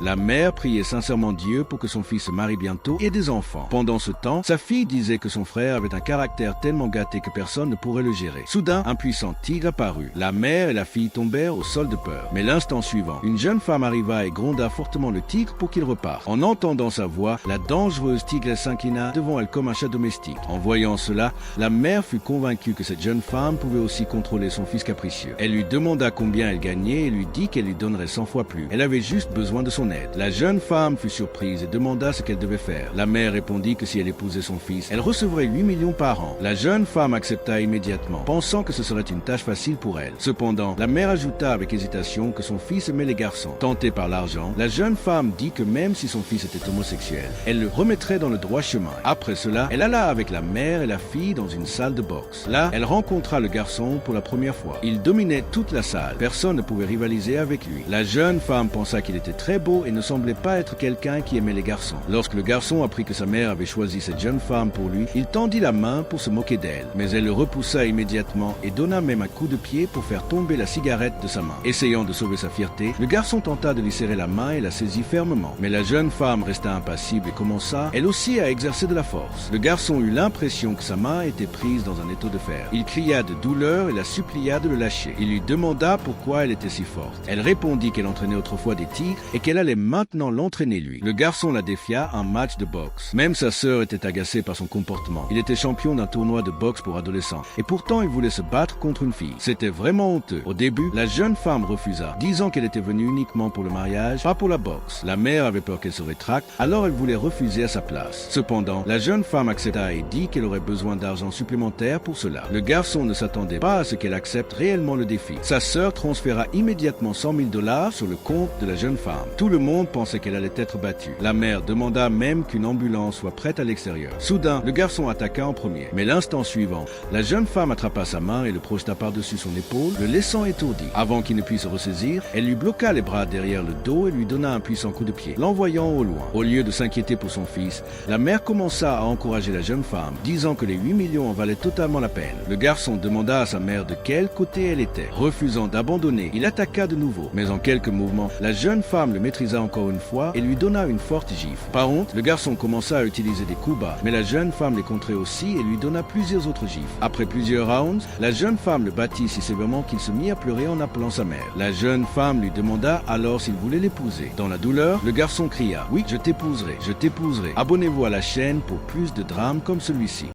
La mère priait sincèrement Dieu pour que son fils se marie bientôt et ait des enfants. Pendant ce temps, sa fille disait que son frère avait un caractère tellement gâté que personne ne pourrait le gérer. Soudain, un puissant tigre apparut. La mère et la fille tombèrent au sol de peur. Mais l'instant suivant, une jeune femme arriva et gronda fortement le tigre pour qu'il reparte. En entendant sa voix, la dangereuse tigresse s'inclina devant elle comme un chat domestique. En voyant cela, la mère fut convaincue que cette jeune femme pouvait aussi contrôler son fils capricieux. Elle lui demanda combien elle gagnait et lui dit qu'elle lui donnerait 100 fois plus. Elle avait juste besoin de son aide. La jeune femme fut surprise et demanda ce qu'elle devait faire. La mère répondit que si elle épousait son fils, elle recevrait 8 millions par an. La jeune femme accepta immédiatement, pensant que ce serait une tâche facile pour elle. Cependant, la mère ajouta avec hésitation que son fils aimait les garçons. Tentée par l'argent, la jeune femme dit que même si son fils était homosexuel, elle le remettrait dans le droit chemin. Après cela, elle alla avec la mère et la fille dans une salle de boxe. Là, elle rencontra le garçon pour la première fois. Il dominait toute la salle. Personne ne pouvait rivaliser avec lui. La jeune femme pensa qu'il était très beau et ne semblait pas être quelqu'un qui aimait les garçons. Lorsque le garçon apprit que sa mère avait choisi cette jeune femme pour lui, il tendit la main pour se moquer d'elle. Mais elle le repoussa immédiatement et donna même un coup de pied pour faire tomber la cigarette de sa main. Essayant de sauver sa fierté, le garçon tenta de lui serrer la main et la saisit fermement. Mais la jeune femme resta impassible et commença, elle aussi, à exercer de la force. Le garçon eut l'impression que sa main était prise dans un étau de fer. Il cria de douleur et la supplia de le lâcher. Il lui demanda pourquoi elle était si forte. Elle répondit qu'elle entraînait autrefois des tigres et qu'elle allait maintenant l'entraîner lui. Le garçon la défia à un match de boxe. Même sa sœur était agacée par son comportement. Il était champion d'un tournoi de boxe pour adolescents. Et pourtant, il voulait se battre contre une fille. C'était vraiment honteux. Au début, la jeune femme refusa, disant qu'elle était venue uniquement pour le mariage, pas pour la boxe. La mère avait peur qu'elle se rétracte, alors elle voulait refuser à sa place. Cependant, la jeune femme accepta et dit qu'elle aurait besoin d'argent supplémentaire pour cela. Le garçon ne s'attendait pas à ce qu'elle accepte réellement le défi. Sa sœur transféra immédiatement 100 000 $ sur le compte de la jeune femme. Tout le monde pensait qu'elle allait être battue. La mère demanda même qu'une ambulance soit prête à l'extérieur. Soudain, le garçon attaqua en premier. Mais l'instant suivant, la jeune femme attrapa sa main et le projeta par-dessus son épaule, le laissant étourdi. Avant qu'il ne puisse se ressaisir, elle lui bloqua les bras derrière le dos et lui donna un puissant coup de pied, l'envoyant au loin. Au lieu de s'inquiéter pour son fils, la mère commença à encourager la jeune femme, disant que les 8 millions en valaient totalement la peine. Le garçon demanda à sa mère de quel côté elle était. Refusant d'abandonner, il attaqua de nouveau. Mais en quelques mouvements, la jeune femme le maîtrisa encore une fois et lui donna une forte gifle. Par honte, le garçon commença à utiliser des coups bas, mais la jeune femme les contrait aussi et lui donna plusieurs autres gifles. Après plusieurs rounds, la jeune femme le battit si sévèrement qu'il se mit à pleurer en appelant sa mère. La jeune femme lui demanda alors s'il voulait l'épouser. Dans la douleur, le garçon cria « Oui, je t'épouserai, je t'épouserai. Abonnez-vous à la chaîne pour plus de drames comme celui-ci. »